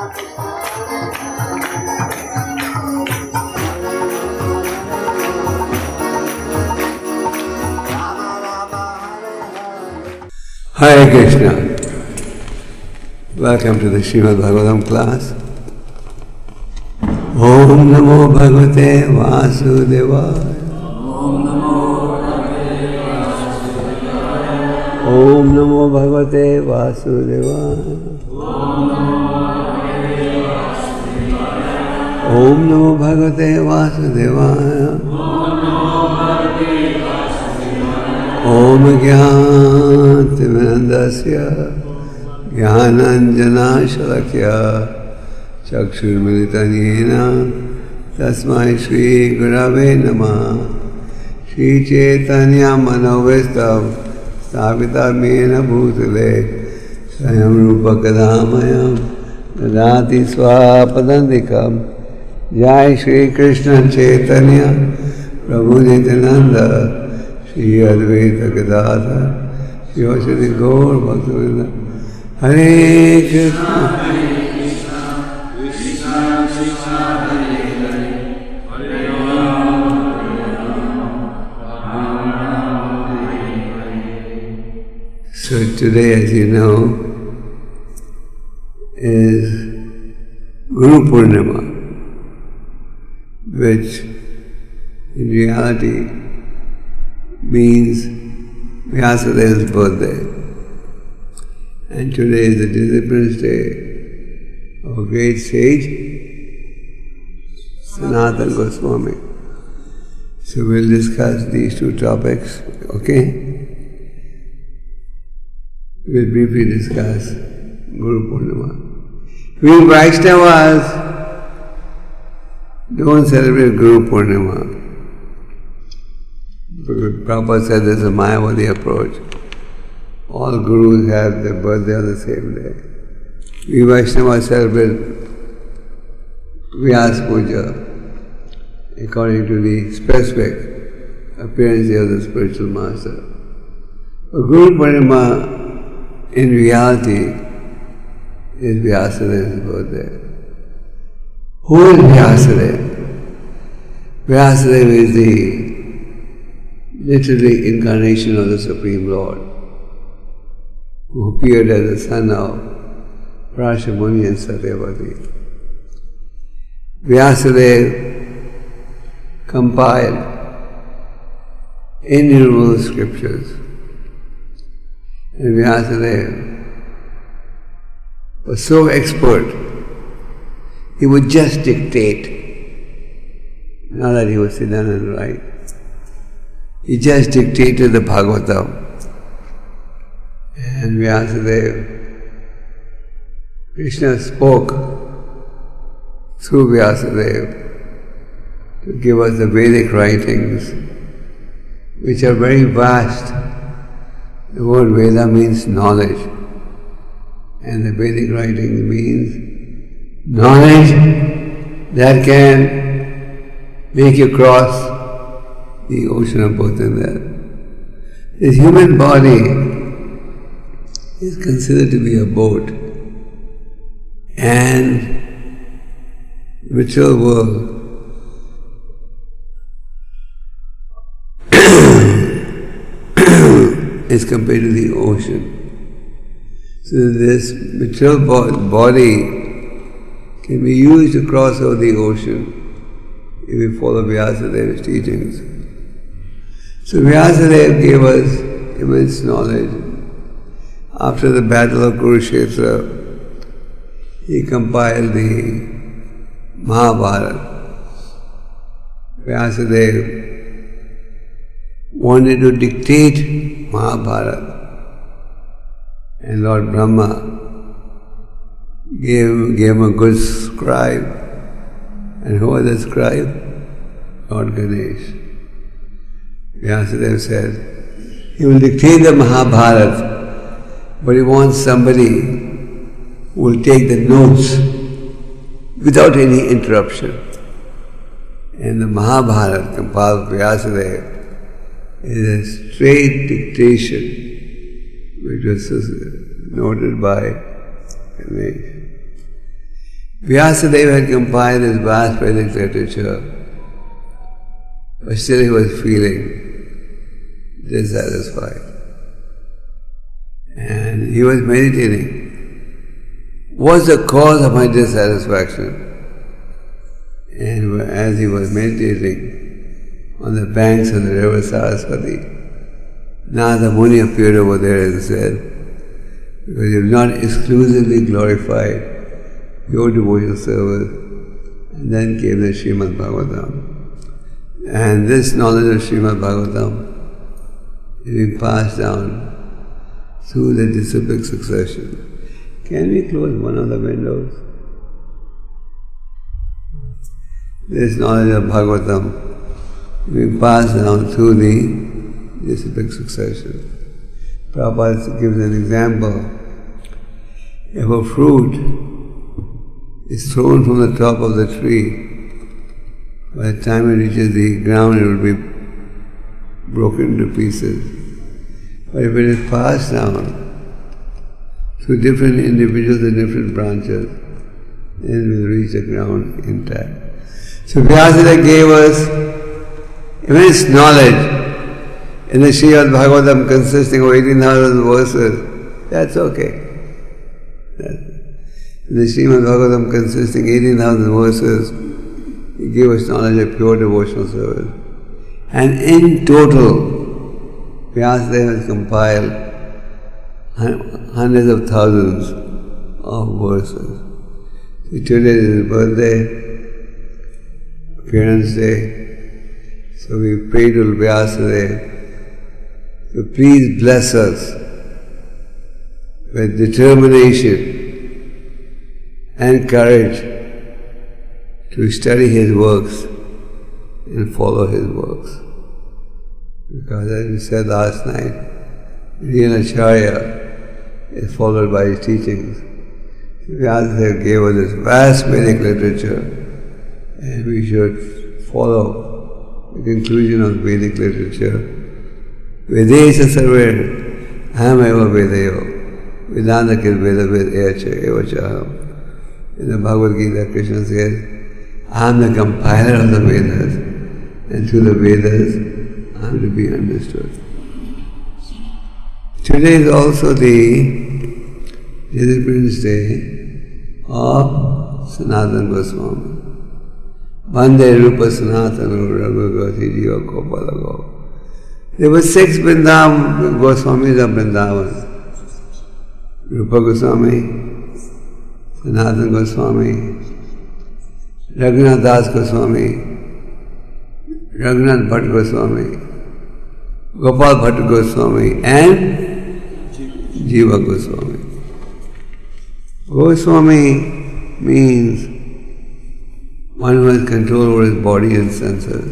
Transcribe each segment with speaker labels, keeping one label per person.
Speaker 1: Hare Krishna. Welcome to the Srimad Bhagavatam class. Om Namo Bhagavate Vasudevaya. Om Namo Bhagavate Vasudevaya. Om Namo Bhagavate Vasudevaya. Om Jnanatimirandasya Jnananjana Shalakya Chakshurmilitan Yena Tasmai Shri Gurave Namah Shri Chaitanya Manovistam Sthavita Mena Bhutale Swayam Rupa Kadamayam Dadati Swapadandikam Jai Shri Krishna Chaitanya Prabhu Nityananda Shri Advaita Gadadhar Shri Vasudhi Gaur Bhaktivinoda Hare Krishna
Speaker 2: Krishna Krishna Hare Hare Hare Rama.
Speaker 1: So today, as you know, is Guru Purnima, which in reality means Vyasadeva's birthday. And today is the Disciplines Day of a great sage, Sanatana Goswami. So we'll discuss these two topics, okay? We'll briefly discuss Guru Purnima. We Vaishnavas don't celebrate Guru Purnima. Prabhupada said there's a Mayavadi approach. All gurus have their birthday on the same day. We Vaishnavas celebrate Vyas Puja according to the specific appearance day of the spiritual master. But Guru Purnima in reality is Vyasadeva's birthday. Who is Vyasadeva? Vyasadeva is the literally incarnation of the Supreme Lord, who appeared as the son of Prashamuni and Satyavati. Vyasadeva compiled innumerable scriptures, and Vyasadeva was so expert, he would just dictate, not that he would sit down and write. He just dictated the Bhagavatam. And Vyasadeva, Krishna spoke through Vyasadeva to give us the Vedic writings, which are very vast. The word Veda means knowledge, and the Vedic writings means knowledge that can make you cross the ocean of birth and death. This human body is considered to be a boat, and the material world is compared to the ocean. So this material body can be used to cross over the ocean if we follow Vyasadeva's teachings. So Vyasadeva gave us immense knowledge. After the battle of Kurukshetra, he compiled the Mahabharata. Vyasadeva wanted to dictate Mahabharata, and Lord Brahma gave him a good scribe. And who was the scribe? Lord Ganesh. Vyasadeva said, he will dictate the Mahabharata, but he wants somebody who will take the notes without any interruption. And the Mahabharata, compiled by Vyasadeva, is a straight dictation, which was noted by Ganesh. Vyasadeva had compiled this vast Vedic literature, but still he was feeling dissatisfied. And he was meditating. What's the cause of my dissatisfaction? And as he was meditating on the banks of the river Saraswati, Narada Muni appeared over there and said, because you have not exclusively glorified your devotional service, and then came the Srimad Bhagavatam. And this knowledge of Srimad Bhagavatam is being passed down through the disciplic succession. Can we close one of the windows? This knowledge of Bhagavatam is being passed down through the disciplic succession. Prabhupada gives an example. If a fruit is thrown from the top of the tree, by the time it reaches the ground it will be broken to pieces. But if it is passed down through different individuals and different branches, then it will reach the ground intact. So Vyasadeva gave us immense knowledge in the Srimad Bhagavatam consisting of 18,000 verses. That's okay. In the Srimad Bhagavatam consisting 18,000 verses, he gave us knowledge of pure devotional service. And in total, Vyasadeva has compiled hundreds of thousands of verses. So today is his birthday, appearance day. So we pray to Vyasadeva, so please bless us with determination and courage to study his works and follow his works. Because as we said last night, real Acharya is followed by his teachings. Vyasadeva gave us this vast Vedic literature, and we should follow the conclusion of Vedic literature. Vedesha sarver aham eva vedayo vedanta veda evacha. In the Bhagavad Gita, Krishna says, I am the compiler of the Vedas, and through the Vedas I am to be understood. Today is also the Disciplines Day of Sanatana Goswami. Bande Rupa Sanatana Raghugati Jiva Gopal. There were 6 Goswamis of Vrindavan. Rupa Goswami, Sanatana Goswami, Niranjandas Goswami, Raghunath Bhatt Goswami, Gopal Bhatt Goswami, and Jiva Goswami. Goswami means one who has control over his body and senses.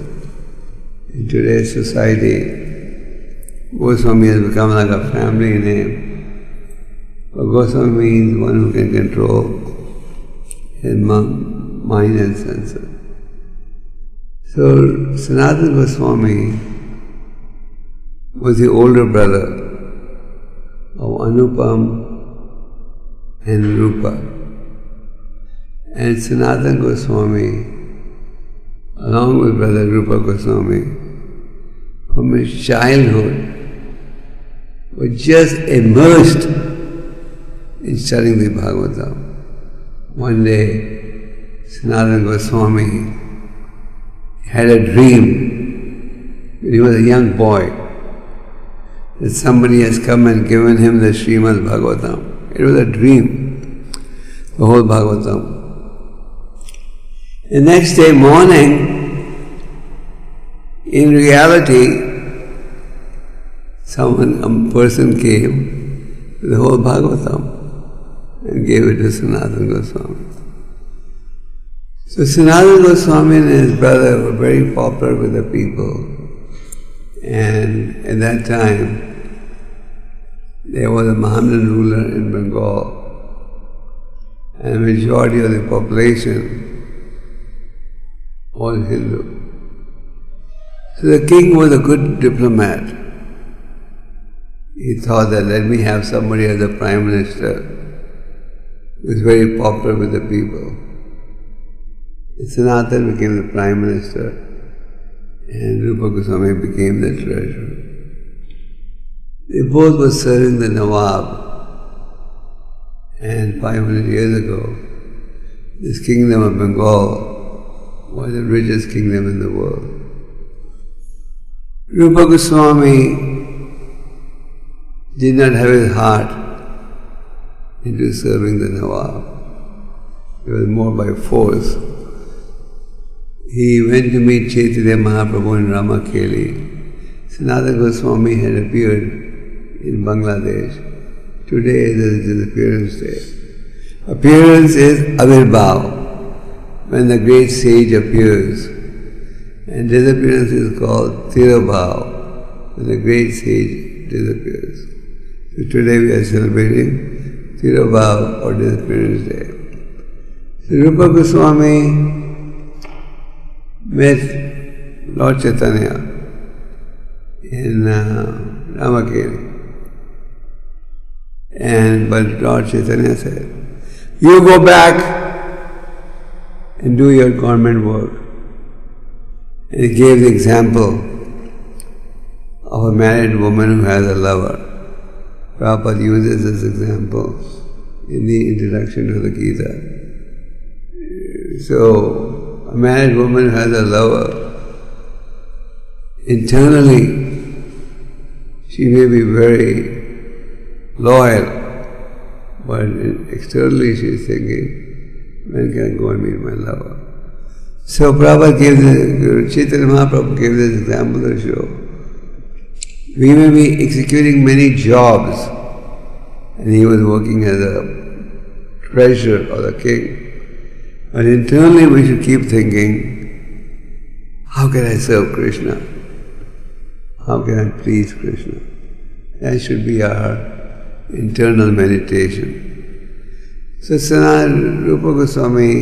Speaker 1: In today's society, Goswami has become like a family name. But Goswami means one who can control his mind and senses. So Sanatana Goswami was the older brother of Anupam and Rupa. And Sanatana Goswami, along with brother Rupa Goswami, from his childhood, was just immersed in studying the Bhagavatam. One day, Sanatana Goswami had a dream when he was a young boy that somebody has come and given him the Srimad Bhagavatam. It was a dream, the whole Bhagavatam. The next day morning, in reality, a person came with the whole Bhagavatam and gave it to Sanatana Goswami. So Sanatana Goswami and his brother were very popular with the people, and at that time there was a Mohammedan ruler in Bengal, and the majority of the population was Hindu. So the king was a good diplomat. He thought that let me have somebody as a prime minister who is very popular with the people. Sanatana became the Prime Minister and Rupa Goswami became the Treasurer. They both were serving the Nawab, and 500 years ago, this kingdom of Bengal was the richest kingdom in the world. Rupa Goswami did not have his heart into serving the Nawab. It was more by force. He went to meet Chaitanya Mahaprabhu in Ramakeli. Sanatana Goswami had appeared in Bangladesh. Today is his appearance day. Appearance is Avirbhav, when the great sage appears. And disappearance is called Tirabhav, when the great sage disappears. So today we are celebrating Tirabhav or disappearance day. So Rupa Goswami met Lord Chaitanya in Ramakeli. But Lord Chaitanya said, "You go back and do your government work." And he gave the example of a married woman who has a lover. Prabhupada uses this example in the introduction to the Gita. So, a married woman who has a lover, internally she may be very loyal, but externally she is thinking, when can I go and meet my lover? So Prabhupada gave Chaitanya Mahaprabhu gave this example to show. We may be executing many jobs, and he was working as a treasurer or the king. But internally we should keep thinking, how can I serve Krishna? How can I please Krishna? That should be our internal meditation. So Sanatana Rupa Goswami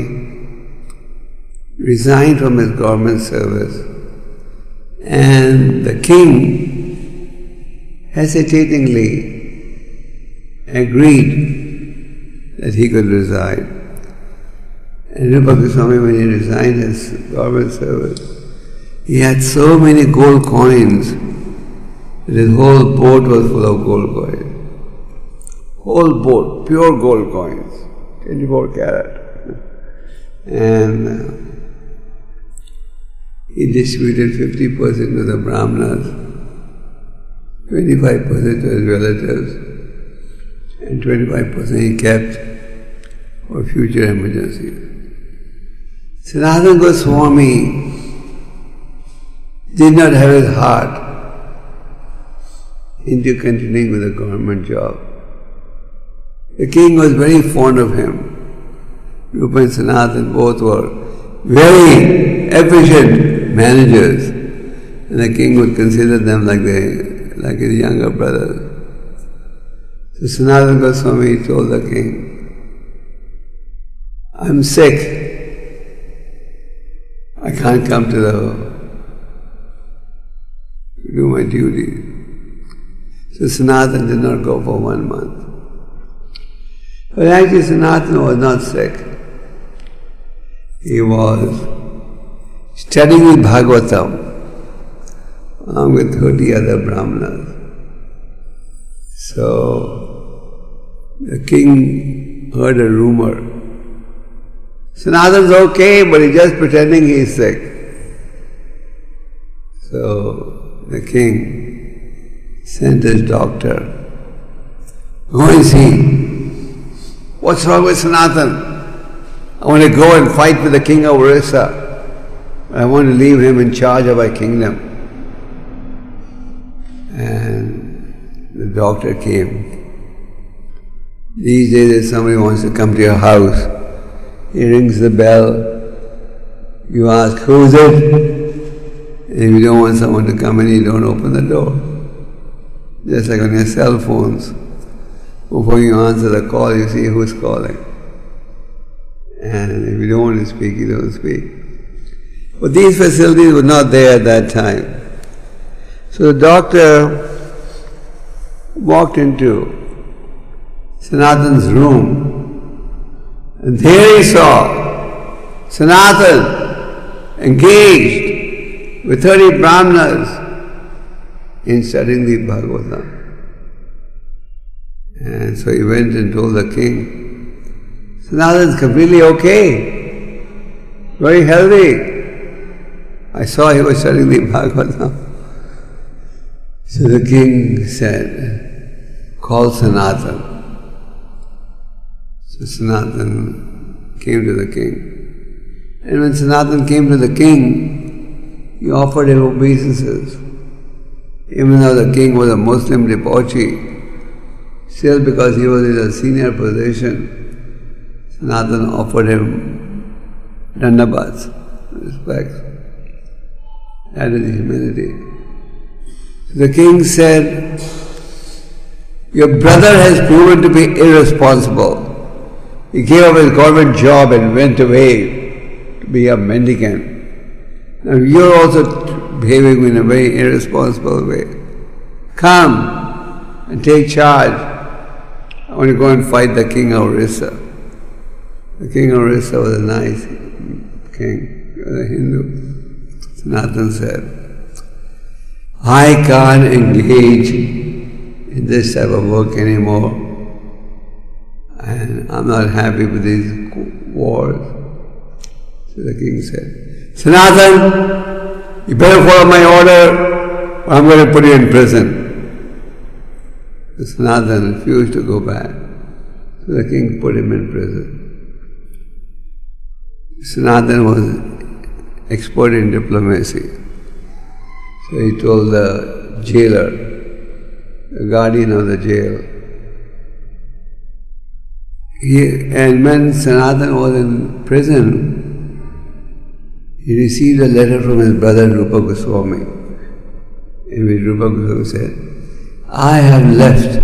Speaker 1: resigned from his government service, and the king hesitatingly agreed that he could resign. And Rupa Goswami, when he resigned his government service, he had so many gold coins that his whole boat was full of gold coins. Whole boat, pure gold coins, 24 carat. And he distributed 50% to the Brahmanas, 25% to his relatives, and 25% he kept for future emergencies. Sanatana Goswami did not have his heart into continuing with the government job. The king was very fond of him. Rupa and Sanatana both were very efficient managers, and the king would consider them like his younger brothers. So Sanatana Goswami told the king, "I'm sick. I can't come to do my duty." So Sanatana did not go for 1 month. But actually Sanatana was not sick. He was studying with Bhagavatam along with 30 other Brahmanas. So the king heard a rumor. Sanatana's okay, but he's just pretending he's sick. So the king sent his doctor, "Go and see. What's wrong with Sanatana? I want to go and fight with the king of Orissa. I want to leave him in charge of our kingdom." And the doctor came. These days if somebody wants to come to your house, he rings the bell, you ask, "Who's it?" And if you don't want someone to come in, you don't open the door. Just like on your cell phones. Before you answer the call, you see who's calling. And if you don't want to speak, you don't speak. But these facilities were not there at that time. So the doctor walked into Sanatana's room, and there he saw Sanatana engaged with 30 Brahmanas in studying the Bhagavatam. And so he went and told the king, Sanatana is completely okay, very healthy. I saw he was studying the Bhagavatam. So the king said, call Sanatana. So Sanatana came to the king. And when Sanatana came to the king, he offered him obeisances. Even though the king was a Muslim debauchee, still because he was in a senior position, Sanatana offered him dandabats, respect. That is humility. So the king said, your brother has proven to be irresponsible. He gave up his government job and went away to be a mendicant. Now you're also behaving in a very irresponsible way. Come and take charge. I want to go and fight the king of Orissa. The king of Orissa was a nice king, he was a Hindu. Sanatana said, I can't engage in this type of work anymore. And I'm not happy with these wars. So the king said, Sanatana, you better follow my order or I'm going to put you in prison. So Sanatana refused to go back. So the king put him in prison. Sanatana was expert in diplomacy. So he told the jailer, the guardian of the jail, and when Sanatana was in prison, he received a letter from his brother Rupa Goswami, in which Rupa Goswami said, I have left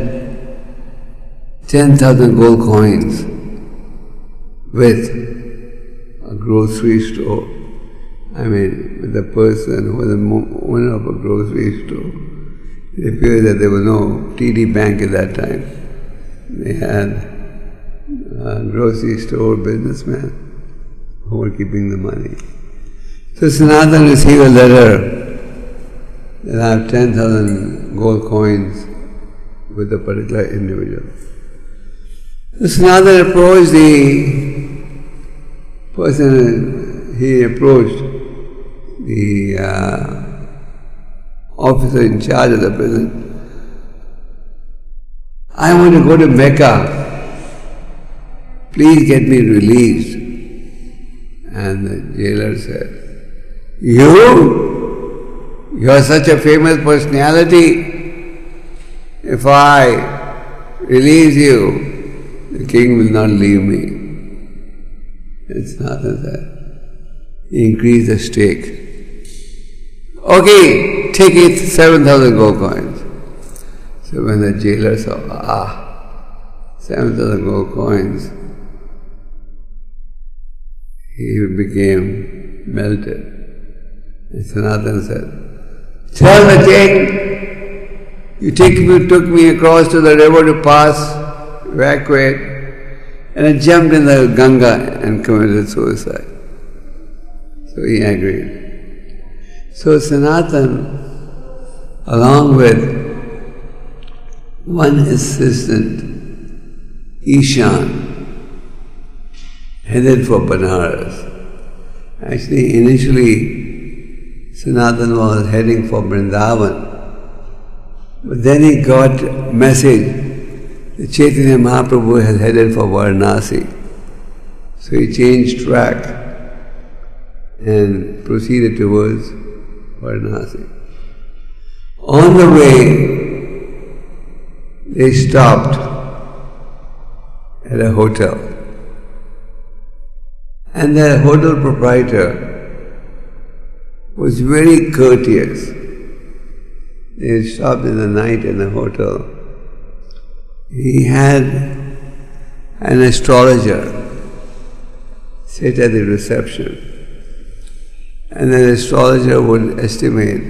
Speaker 1: 10,000 gold coins with a grocery store. I mean, with the person who was the owner of a grocery store. It appears that there was no TD bank at that time. They had a grocery store businessman who were keeping the money. So Sanatana received a letter that I have 10,000 gold coins with a particular individual. So Sanatana approached the person, he approached the officer in charge of the prison. I want to go to Mecca. Please get me released. And the jailer said, you are such a famous personality. If I release you, the king will not leave me. It's not that. He increased the stake. Okay, take it, 7,000 gold coins. So when the jailer saw, 7,000 gold coins, he became melted. And Sanatana said, tell the king, you took me across to the river to pass, evacuate, and I jumped in the Ganga and committed suicide. So he agreed. So Sanatana, along with one assistant, Ishan, headed for Banaras. Actually, initially, Sanatana was heading for Vrindavan. But then he got a message that Chaitanya Mahaprabhu has headed for Varanasi. So he changed track and proceeded towards Varanasi. On the way, they stopped at a hotel. And the hotel proprietor was very courteous. They stopped in the night in the hotel. He had an astrologer sit at the reception. And the astrologer would estimate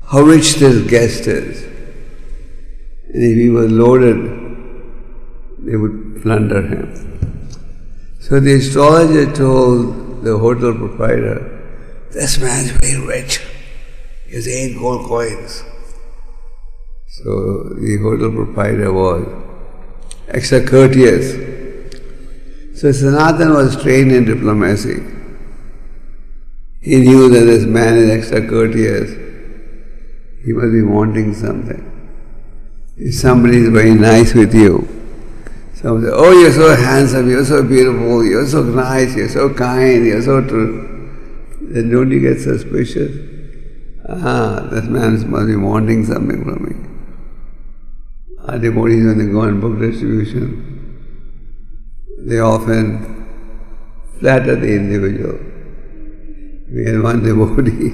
Speaker 1: how rich this guest is. And if he was loaded, they would plunder him. So the astrologer told the hotel proprietor, "This man's very rich. He has 8 gold coins." So the hotel proprietor was extra courteous. So Sanatana was trained in diplomacy. He knew that this man is extra courteous. He must be wanting something. If somebody is very nice with you, someone says, "Oh, you're so handsome, you're so beautiful, you're so nice, you're so kind, you're so true," then don't you get suspicious? This man must be wanting something from me. Our devotees, when they go on book distribution, they often flatter the individual. We had one devotee,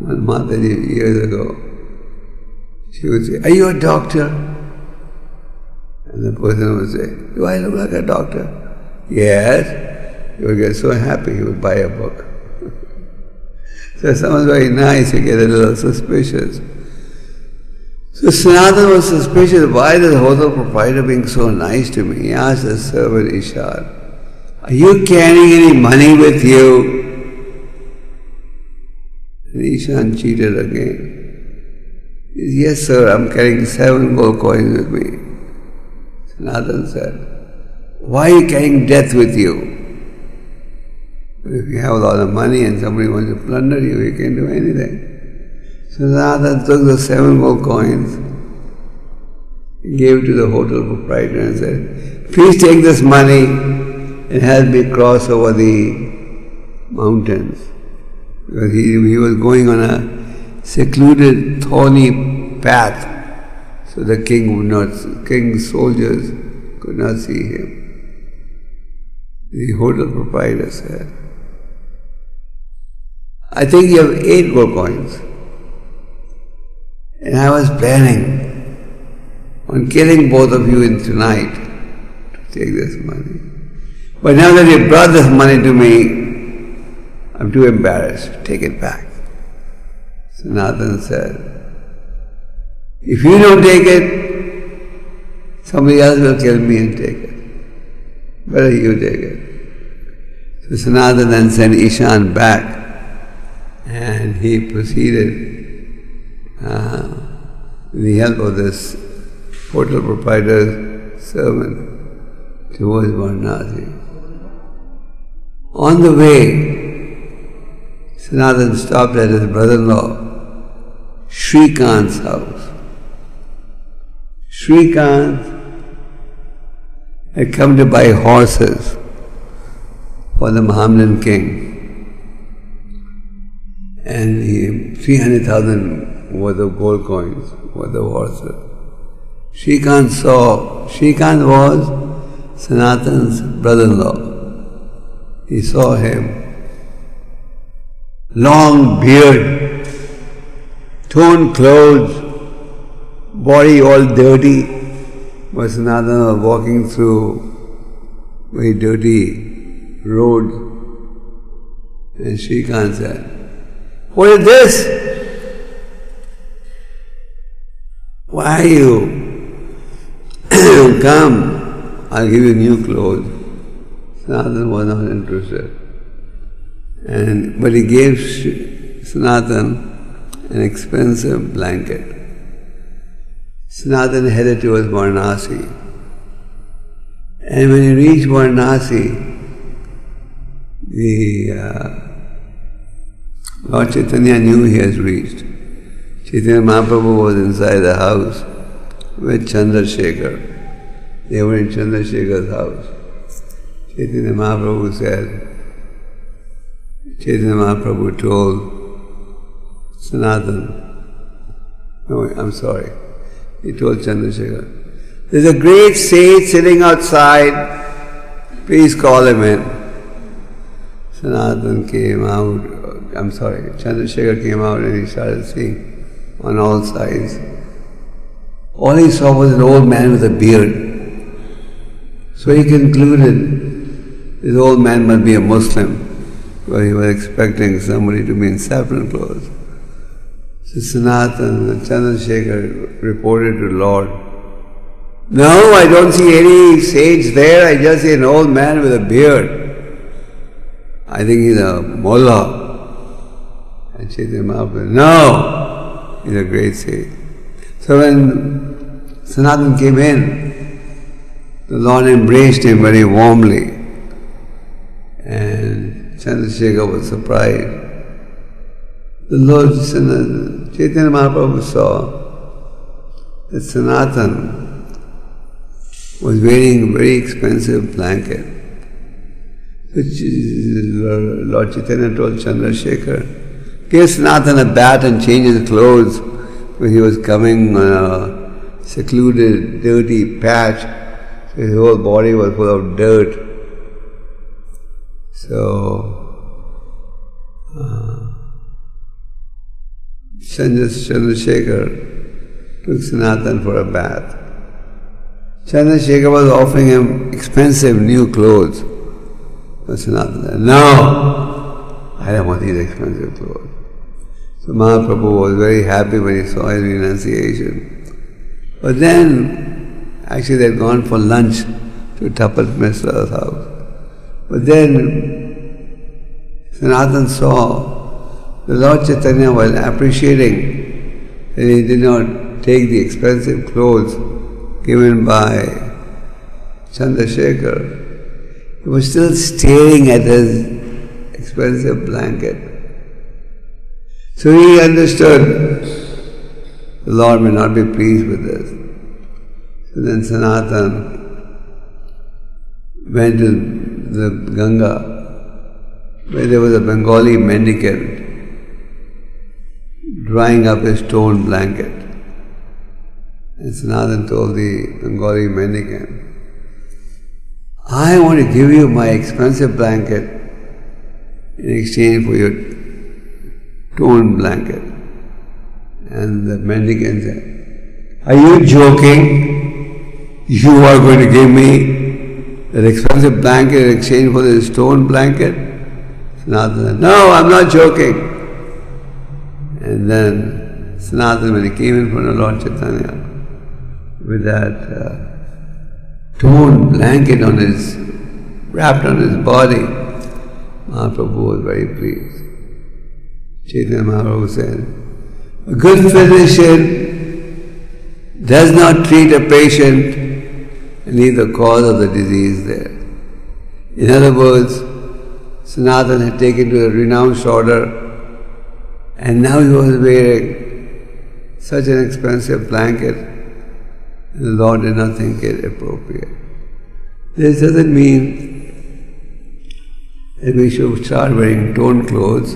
Speaker 1: one Mataji years ago. She would say, "Are you a doctor?" And the person would say, "Do I look like a doctor?" "Yes." He would get so happy he would buy a book. So if someone's very nice, you get a little suspicious. So Sanatana was suspicious. Why is the hotel proprietor being so nice to me? He asked the servant Ishan, "Are you carrying any money with you?" And Ishan cheated again. He said, "Yes, sir, I'm carrying 7 gold coins with me." Sanatana said, "Why are you carrying death with you? If you have a lot of money and somebody wants to plunder you, you can do anything." So Sanatana took the 7 gold coins, gave it to the hotel proprietor and said, "Please take this money and help me cross over the mountains." Because he was going on a secluded, thorny path, so the king's soldiers could not see him. The hotel proprietor said, "I think you have 8 gold coins. And I was planning on killing both of you tonight to take this money. But now that you brought this money to me, I'm too embarrassed. Take it back." Sanatana said, "If you don't take it, somebody else will kill me and take it. Better you take it." So Sanatana then sent Ishan back, and he proceeded with the help of this hotel proprietor's servant towards Varanasi. On the way, Sanatana stopped at his brother-in-law, Shrikant's house. Shrikant had come to buy horses for the Mohammedan king, and 300,000 worth of gold coins worth of horses. Shrikant was Sanatana's brother-in-law. He saw him, long beard, torn clothes, body all dirty, but Sanatana was walking through very dirty roads. And Shrikant said, "What is this? Why are you? Come, I'll give you new clothes." Sanatana was not interested. But he gave Sanatana an expensive blanket. Sanatana headed towards Varanasi. And when he reached Varanasi, Lord Chaitanya knew he has reached. Chaitanya Mahaprabhu was inside the house with Chandrasekhar. They were in Chandrasekhar's house. Chaitanya Mahaprabhu said, Chaitanya Mahaprabhu told Sanatana, he told Chandrasekhar, "There's a great sage sitting outside, please call him in." Sanatana came out, Chandrasekhar came out and he started seeing on all sides. All he saw was an old man with a beard. So he concluded this old man must be a Muslim, because he was expecting somebody to be in saffron clothes. So Sanatana and Chandrasekhar reported to Lord No, I don't see any sage there, I just see an old man with a beard. I think he's a mullah. And Chaitanya Mahaprabhu, no, he's a great sage. So when Sanatana came in, the Lord embraced him very warmly. And Chandrasekhar was surprised. The Lord Chaitanya Mahaprabhu saw that Sanatana was wearing a very expensive blanket. Which Lord Chaitanya told Chandrasekhar, give Sanatana a bath and change his clothes, because he was coming on a secluded, dirty patch. So his whole body was full of dirt. So Chandrasekhar took Sanatana for a bath. Chandrasekhar was offering him expensive new clothes. But Sanatana said, no, I don't want these expensive clothes. So Mahaprabhu was very happy when he saw his renunciation. But then, actually they had gone for lunch to Tapat Mistra's house. But then Sanatana saw the Lord Chaitanya was appreciating that he did not take the expensive clothes given by Chandrasekhar. He was still staring at his expensive blanket. So he understood the Lord may not be pleased with this. So then Sanatana went to the Ganga, where there was a Bengali mendicant drying up his torn blanket. And Sanatana told the Bengali mendicant, I want to give you my expensive blanket in exchange for your torn blanket. And the mendicant said, are you joking? You are going to give me that expensive blanket in exchange for this torn blanket? Sanatana said, no, I'm not joking. And then Sanatana, when he came in front of Lord Chaitanya with that torn blanket wrapped on his body, Mahaprabhu was very pleased. Chaitanya Mahaprabhu said, a good physician does not treat a patient and leave the cause of the disease there. In other words, Sanatana had taken to a renounced order, and now he was wearing such an expensive blanket, and the Lord did not think it appropriate. This doesn't mean that we should start wearing torn clothes.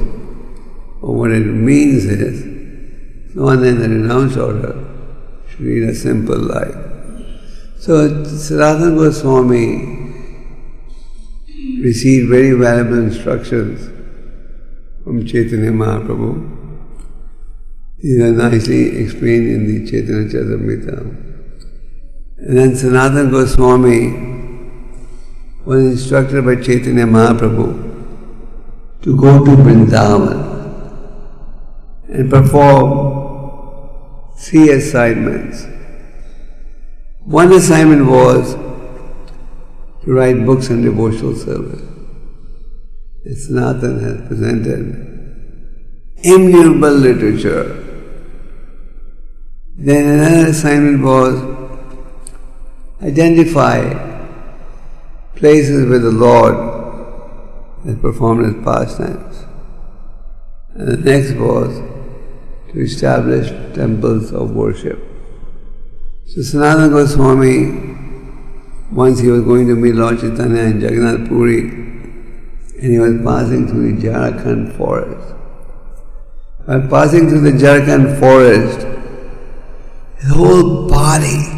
Speaker 1: Or what it means is, one in the renounced order should lead a simple life. So Sanatana Goswami received very valuable instructions from Chaitanya Mahaprabhu. These are nicely explained in the Chaitanya Charitamrita. And then Sanatana Goswami was instructed by Chaitanya Mahaprabhu to go to Vrindavan and perform 3 assignments. One assignment was to write books on devotional service. And Sanatana has presented innumerable literature. Then another assignment was identify places where the Lord has performed his pastimes. And the next was to establish temples of worship. So Sanatana Goswami, once he was going to meet Lord Chaitanya in Jagannath Puri, and he was passing through the Jharkhand forest. While passing through the Jharkhand forest, his whole body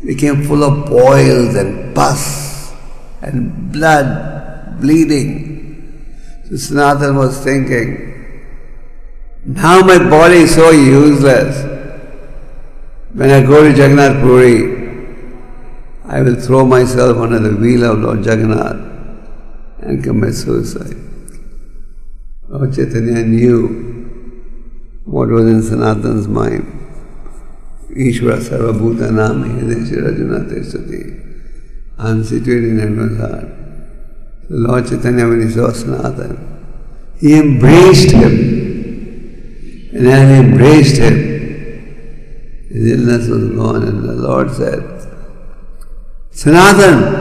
Speaker 1: became full of boils and pus and blood, bleeding. So Sanatana was thinking, now my body is so useless. When I go to Jagannath Puri, I will throw myself under the wheel of Lord Jagannath and commit suicide. Lord Chaitanya knew what was in Sanatana's mind. Ishvara Sarvabhutanam Hridaya Sati. I am situated in everyone's heart. So Lord Chaitanya, when he saw Sanatana, he embraced him. And as he embraced him, his illness was gone, and the Lord said, Sanatana,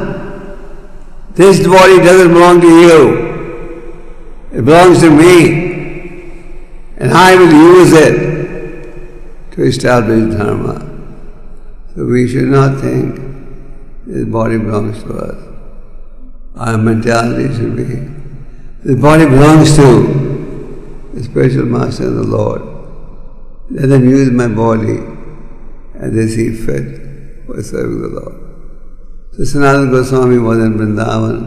Speaker 1: this body doesn't belong to you. It belongs to me. And I will use it to establish Dharma. So we should not think this body belongs to us. Our mentality should be, this body belongs to the spiritual master and the Lord. Let them use my body as they see fit for serving the Lord. So Sanatana Goswami was in Vrindavan.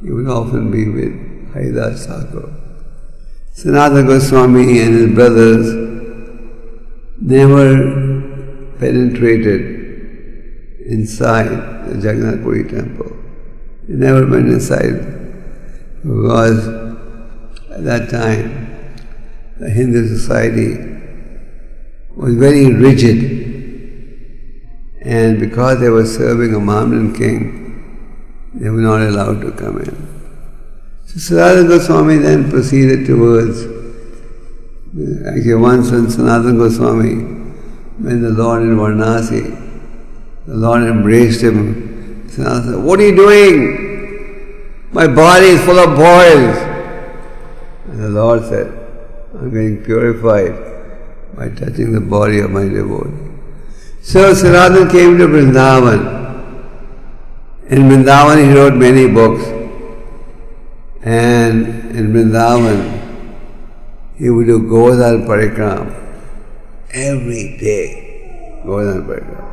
Speaker 1: He would often be with Haridas Thakur. Sanatana Goswami and his brothers never penetrated inside the Jagannath Puri temple. They never went inside because at that time the Hindu society was very rigid, and because they were serving a Mahamman king, they were not allowed to come in. So Sanatana Goswami then proceeded towards, actually once when Sanatana Goswami met the Lord in Varanasi, the Lord embraced him. Sanatana said, what are you doing? My body is full of boils. And the Lord said, I'm getting purified by touching the body of my devotee. So Sanatana came to Vrindavan. In Vrindavan he wrote many books. And in Vrindavan he would do Govardhan Parikram every day. Govardhan Parikram.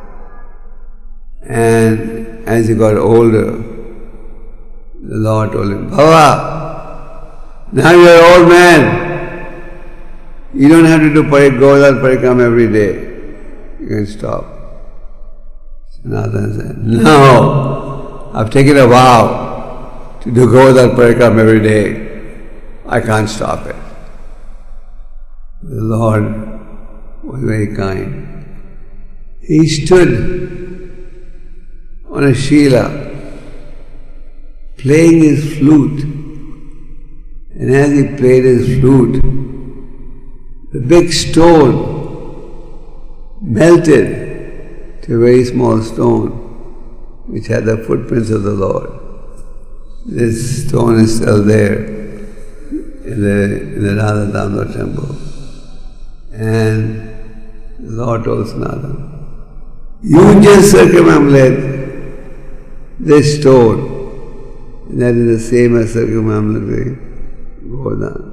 Speaker 1: And as he got older, the Lord told him, Baba, now you are an old man. You don't have to do Govardhan Parikram every day. You can stop. Sanatana said, no, I've taken a vow to do Govardhan Parikram every day. I can't stop it. The Lord was very kind. He stood on a Shila playing his flute, and as he played his flute, the big stone melted to a very small stone which had the footprints of the Lord. This stone is still there in the Radha Damodar temple. And the Lord told Sanatana, you just circumambulate this stone, and that is the same as circumambulating Govardhan.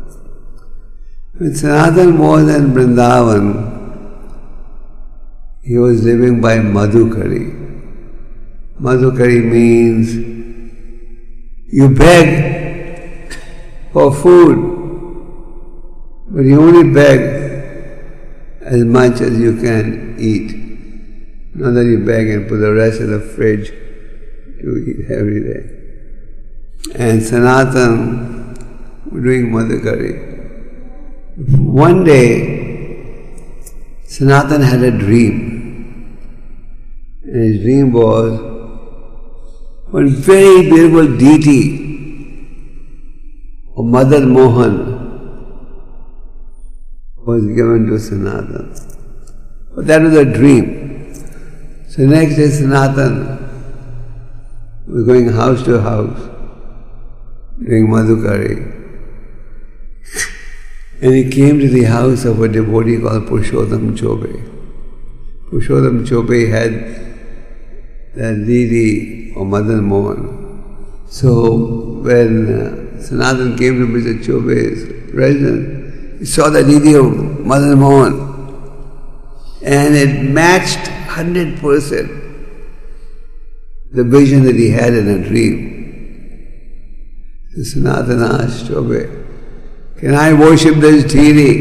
Speaker 1: When Sanatana was in Vrindavan, he was living by Madhukari. Madhukari means you beg for food, but you only beg as much as you can eat. Not that you beg and put the rest in the fridge to eat every day. And Sanatana was doing Madhukari. One day, Sanatana had a dream. And his dream was one very beautiful deity of Mother Mohan was given to Sanatana. But that was a dream. So next day Sanatana was going house to house doing Madhukari. And he came to the house of a devotee called Purushottam Chobe. Purushottam Chobe had the deity of Mother Mohan. So when Sanatana came to Mr. Chobe's residence, he saw the deity of Mother Mohan. And it matched 100% the vision that he had in a dream. So Sanatana asked Chobe, can I worship this deity?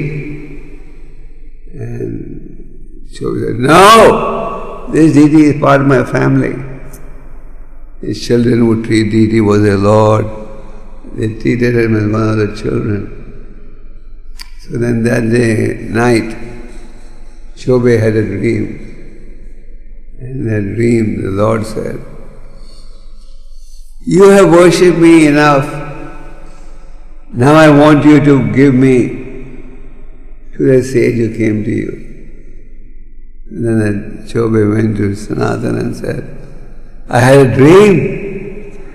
Speaker 1: And Chobe said, no! This deity is part of my family. His children would treat deity was their Lord. They treated him as one of the children. So then that day, night, Chobe had a dream. And in that dream, the Lord said, "You have worshipped me enough. Now I want you to give me to the sage who came to you." And then that Chobe went to Sanatana and said, "I had a dream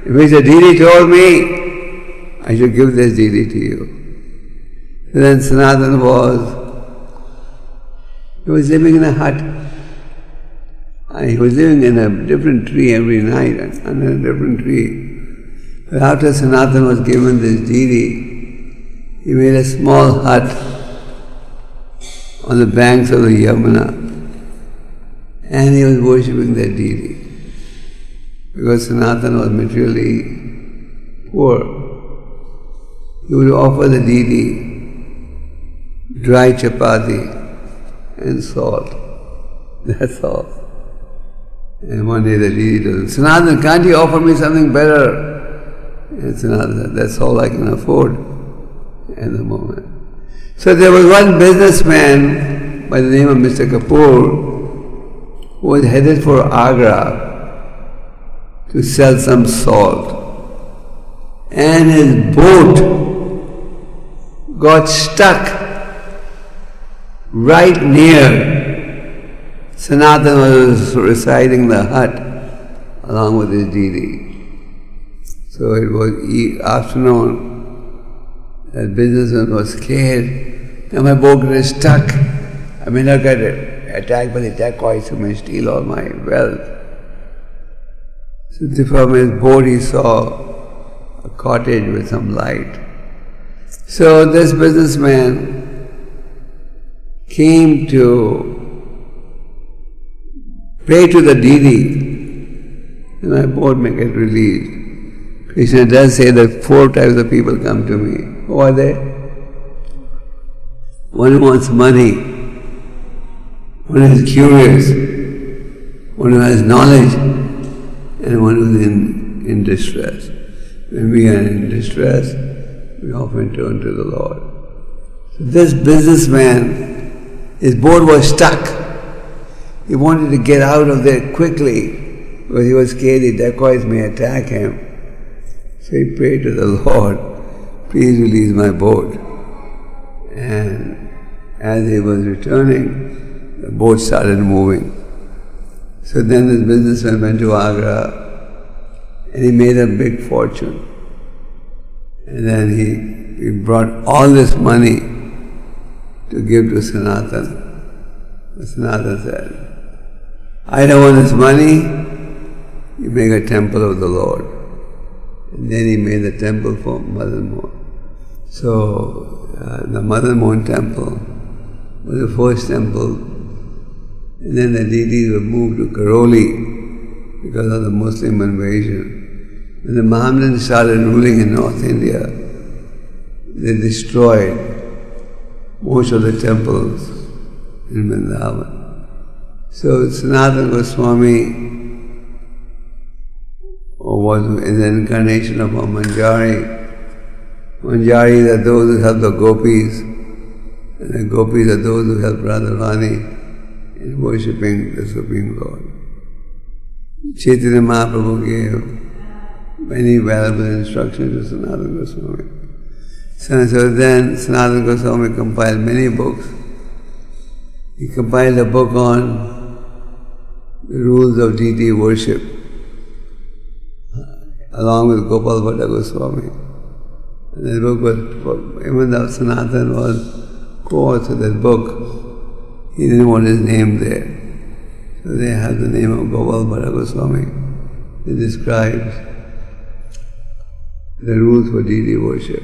Speaker 1: in which the deity told me I should give this deity to you." And then Sanatana was living in a hut. And he was living in a different tree every night, under a different tree. But after Sanatana was given this deity, he made a small hut on the banks of the Yamuna. And he was worshipping that deity. Because Sanatana was materially poor, he would offer the deity dry chapati and salt. That's all. And one day the deity told him, "Sanatana, can't you offer me something better?" And Sanatana said, "That's all I can afford at the moment." So there was one businessman by the name of Mr. Kapoor who was headed for Agra to sell some salt. And his boat got stuck right near Sanatana was residing in the hut along with his deity. So it was afternoon. That businessman was scared. Now my boat is stuck. I may not get attacked by the dacoits who may steal all my wealth. So from his boat he saw a cottage with some light. So this businessman came to pray to the deity, and my boat may get released. Krishna does say that 4 types of people come to me. Who are they? One who wants money, one who is curious, one who has knowledge, and one who is in distress. When we are in distress, we often turn to the Lord. So this businessman, his boat was stuck. He wanted to get out of there quickly because he was scared the dacoits may attack him. So he prayed to the Lord, "Please release my boat." And as he was returning, the boat started moving. So then this businessman went to Agra and he made a big fortune. And then he brought all this money to give to Sanatana. Sanatana said, "I don't want this money, you make a temple of the Lord." And then he made the temple for Mother Moon. So the Mother Moon temple was the first temple, and then the deities were moved to Karoli because of the Muslim invasion. When the Mohammedans started ruling in North India, they destroyed most of the temples in Vrindavan. So Sanatana Goswami was an incarnation of a Manjari. Manjaris are those who help the gopis, and the gopis are those who help Radharani in worshipping the Supreme Lord. Chaitanya Mahaprabhu gave many valuable instructions to Sanatana Goswami. So then Sanatana Goswami compiled many books. He compiled a book on the rules of deity worship, along with Gopal Goswami. And that book was, even though Sanatana was co-author of that book, he didn't want his name there. So they have the name of Gopal Goswami. It describes the rules for deity worship.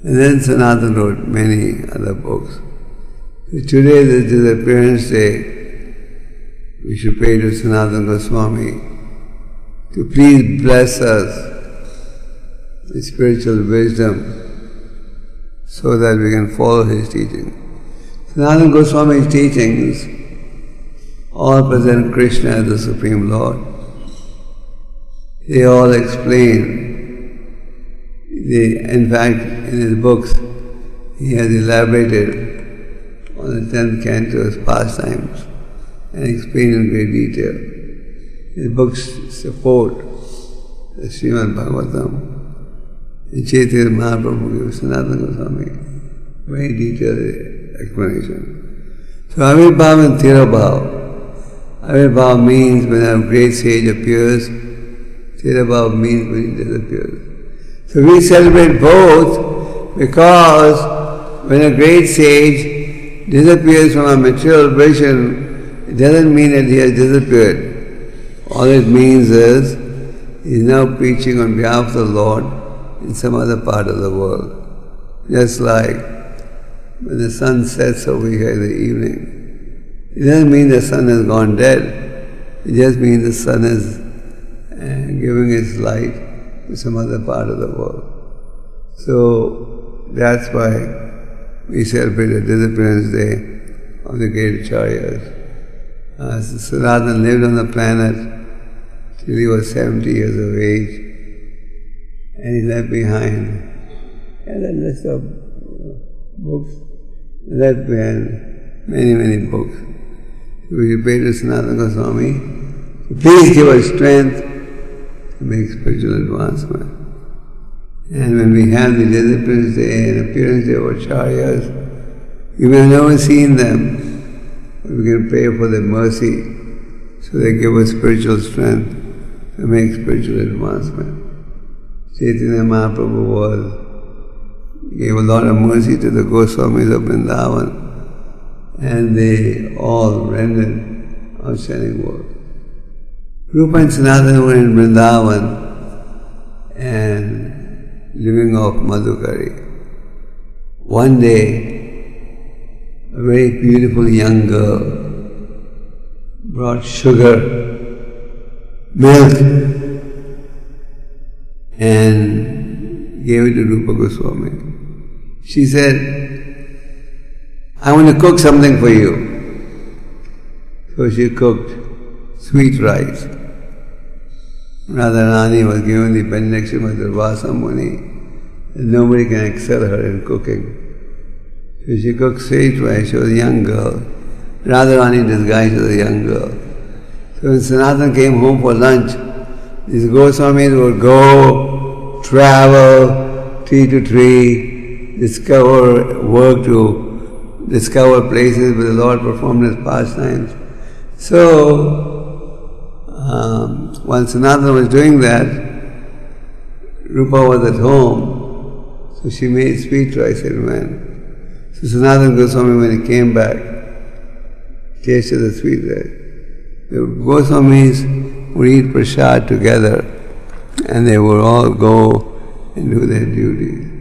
Speaker 1: And then Sanatana wrote many other books. So today this is Appearance Day. We should pray to Sanatana Goswami to please bless us with spiritual wisdom so that we can follow his teaching. Sanatana Goswami's teachings all present Krishna as the Supreme Lord. They all explain. In fact, in his books, he has elaborated on the 10th canto, his pastimes, and explained in great detail. His books support the Srimad Bhagavatam. And Chaitanya Mahaprabhu gives Sanatana Goswami very detailed explanation. So Avirbhav and Tirabhav. Avirbhav means when a great sage appears, Tirabhav means when he disappears. So we celebrate both because when a great sage disappears from our material vision, it doesn't mean that he has disappeared. All it means is he is now preaching on behalf of the Lord in some other part of the world. Just like when the sun sets over here in the evening. It doesn't mean the sun has gone dead. It just means the sun is giving its light to some other part of the world. So that's why we celebrate the disappearance day of the great acharyas. Sanatana lived on the planet till he was 70 years of age, and he left behind a list of books. He left behind many, many books. We pray to Sanatana Goswami, please give us strength to make spiritual advancement. And when we have the disappearance day and appearance day of acharyas, we may have never seen them, but we can pray for their mercy so they give us spiritual strength to make spiritual advancement. Chaitanya Mahaprabhu gave a lot of mercy to the Goswamis of Vrindavan, and they all rendered outstanding work. Rupa and Sanatana were in Vrindavan and living off Madhukari. One day, a very beautiful young girl brought sugar, milk, and gave it to Rupa Goswami. She said, I want to cook something for you. So she cooked sweet rice. Radharani was given the benediction by Durvasa Muni, and nobody can excel her in cooking. So she cooked sweet rice. She was a young girl. Radharani disguised as a young girl. So when Sanatana came home for lunch, these Goswamis would go, travel, tree to tree, work to discover places where the Lord performed His pastimes. So, while Sanatana was doing that, Rupa was at home, so she made sweet rice and went. So Sanatana Goswami, when he came back, tasted the sweet rice. The Goswamis would eat prasad together, and they would all go and do their duties.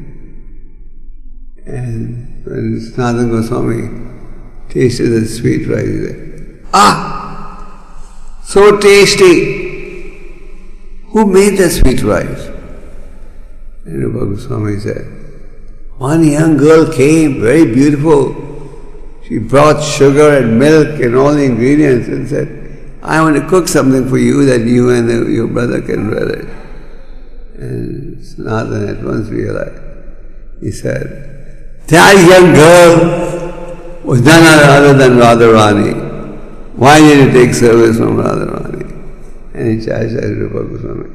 Speaker 1: And when Sanatana Goswami tasted the sweet rice, he said, so tasty! Who made the sweet rice? And Rupa Goswami said, one young girl came, very beautiful. She brought sugar and milk and all the ingredients and said, I want to cook something for you that you and your brother can relish. And Sanatana at once realized. He said, that young girl was none other than Radharani. Why did you take service from Radharani? And he chastised Rupa Goswami.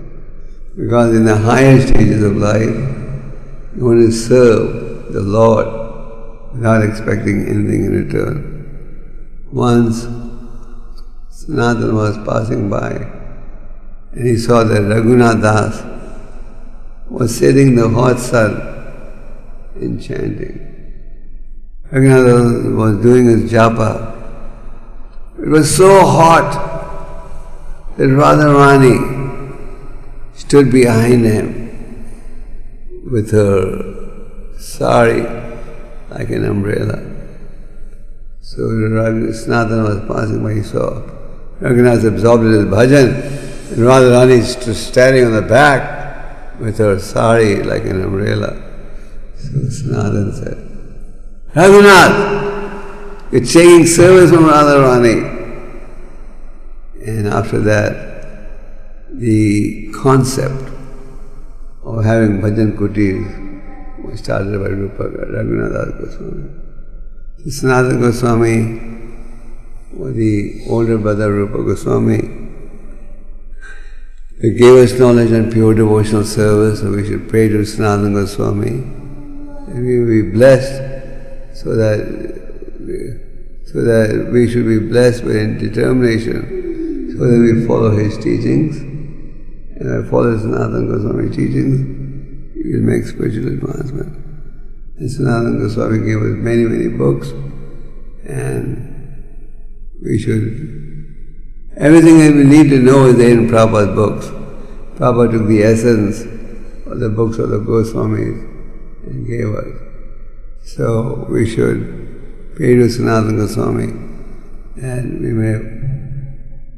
Speaker 1: Because in the higher stages of life, you want to serve the Lord without expecting anything in return. Once, Sanatana was passing by and he saw that Raghunath was sitting in the hot sun and chanting. Raghunath was doing his japa. It was so hot that Radharani stood behind him with her sari like an umbrella. So Sanatana was passing by, he saw Raghunath absorbed in his bhajan, and Radharani is standing on the back with her sari like an umbrella. So Sanatana said, Raghunath, you're taking service from Radharani. And after that, the concept of having bhajan kutis was started by Raghunath Goswami. Sanatana Goswami, or the older brother Rupa Goswami, he gave us knowledge on pure devotional service, so we should pray to Sanatana Goswami, and we will be blessed so that we should be blessed with determination, so that we follow his teachings, and if we follow Sanatana Goswami teachings, we will make spiritual advancement. And Sanatana Goswami gave us many, many books, and we should, everything that we need to know is there in Prabhupada's books. Prabhupada took the essence of the books of the Goswamis and gave us. So we should pray to Sanatana Goswami, and we may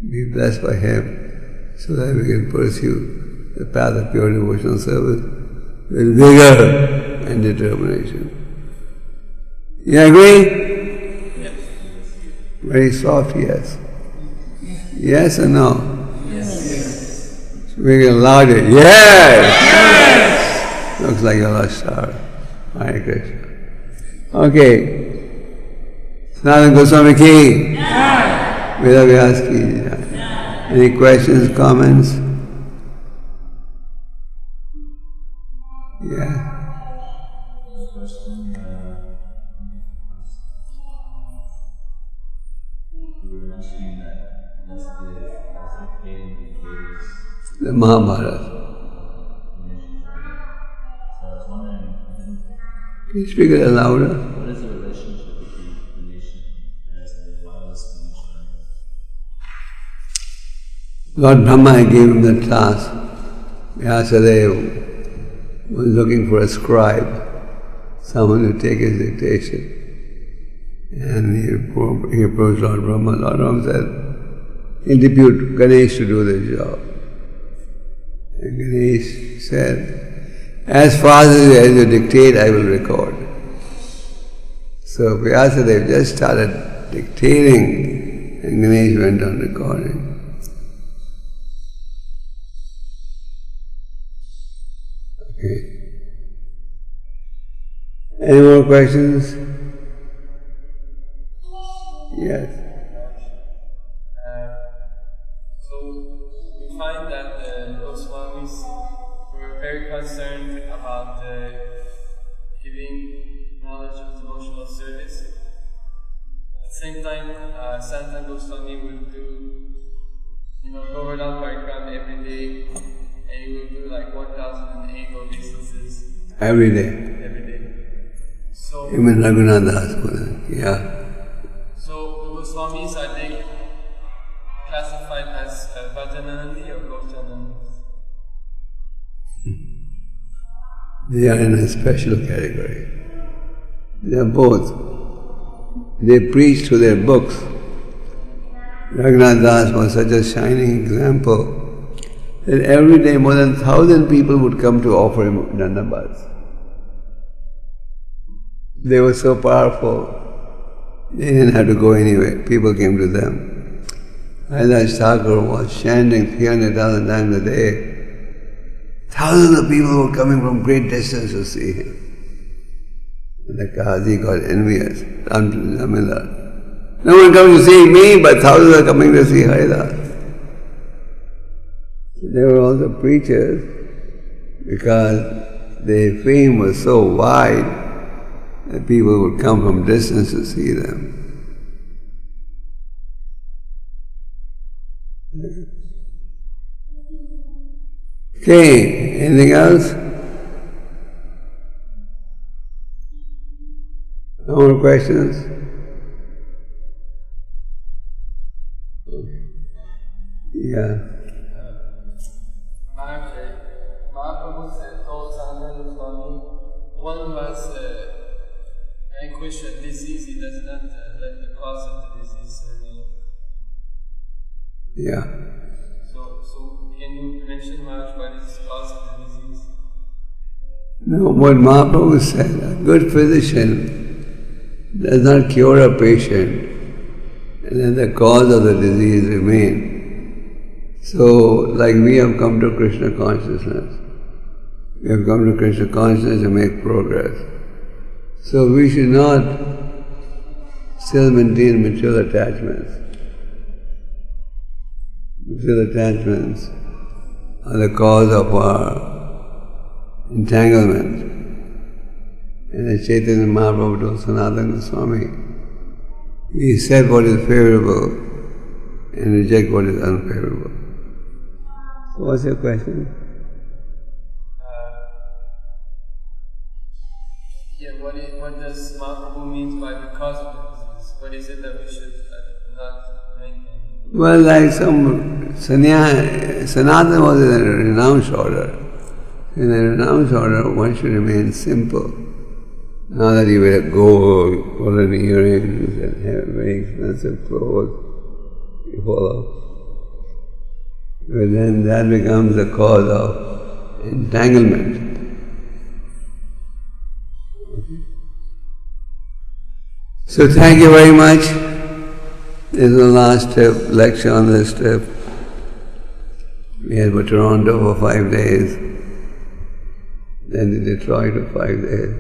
Speaker 1: be blessed by him, so that we can pursue the path of pure devotional service with vigor and determination. You agree?
Speaker 2: Yes.
Speaker 1: Very soft yes. Yes or no?
Speaker 2: Yes.
Speaker 1: Make it louder. Yes! Yes! Looks like a lost star. Hare Krishna. Okay. Sanatana Goswami ki. Veda Vyas ki. Any questions, comments? Yeah. The Mahabharata. Can you speak a little louder?
Speaker 3: What is the relationship between creation and ISKCON?
Speaker 1: Lord Brahma gave him the task. Vyasadeva was looking for a scribe, someone to take his dictation. And he approached Lord Brahma. Lord Brahma said, he'll depute Ganesh to do the job. And Ganesh said, as fast as you dictate, I will record. So Vyasadeva just started dictating, and Ganesh went on recording. Okay. Any more questions? Yes.
Speaker 4: So we find that the Goswamis were very concerned about giving knowledge of devotional service. At the same time, Sanatana Goswami would do, Govardhan Parikram every day, and he would do like 1,008 obeisances.
Speaker 1: Every day.
Speaker 4: Every day. So,
Speaker 1: Even Raghunathas, yeah.
Speaker 4: So the Goswamis, are they classified as Vajananandi or Goswanandi?
Speaker 1: They are in a special category. They are both. They preach through their books. Raghunath Das was such a shining example that every day more than 1,000 people would come to offer him Dandabads. They were so powerful, they didn't have to go anywhere. People came to them. Haridas Thakur was chanting 300,000 times a day. Thousands of people were coming from great distance to see him. And the Qazi got envious. No one comes to see me, but thousands are coming to see Haridas. They were also preachers because their fame was so wide that people would come from distance to see them. Okay, anything else? No more questions? Yeah.
Speaker 4: Mahaprabhu told Sanatana Goswami, one who has vanquished a disease, he does not let the cause of the disease remain.
Speaker 1: Yeah.
Speaker 4: So can you mention Maharaj what is the cause of the disease?
Speaker 1: No, what Mahaprabhu said, a good physician does not cure a patient and let the cause of the disease remain. So, like we have come to Krishna consciousness. We have come to Krishna consciousness to make progress. So we should not still maintain material attachments. Material attachments are the cause of our entanglement. And as Chaitanya Mahaprabhu told Sanatana Goswami, we accept what is favorable and reject what is unfavorable. So what's your question?
Speaker 4: What does Mahaprabhu mean by because of the disease? What is it that we should not maintain?
Speaker 1: Well, like some Sanatana was in a renounced order. In a renounced order, one should remain simple. Now that you wear gold, golden earrings, and have very expensive clothes, you follow. But then that becomes the cause of entanglement. So thank you very much. This is the last lecture on this trip. We had for Toronto for 5 days, then to Detroit for 5 days.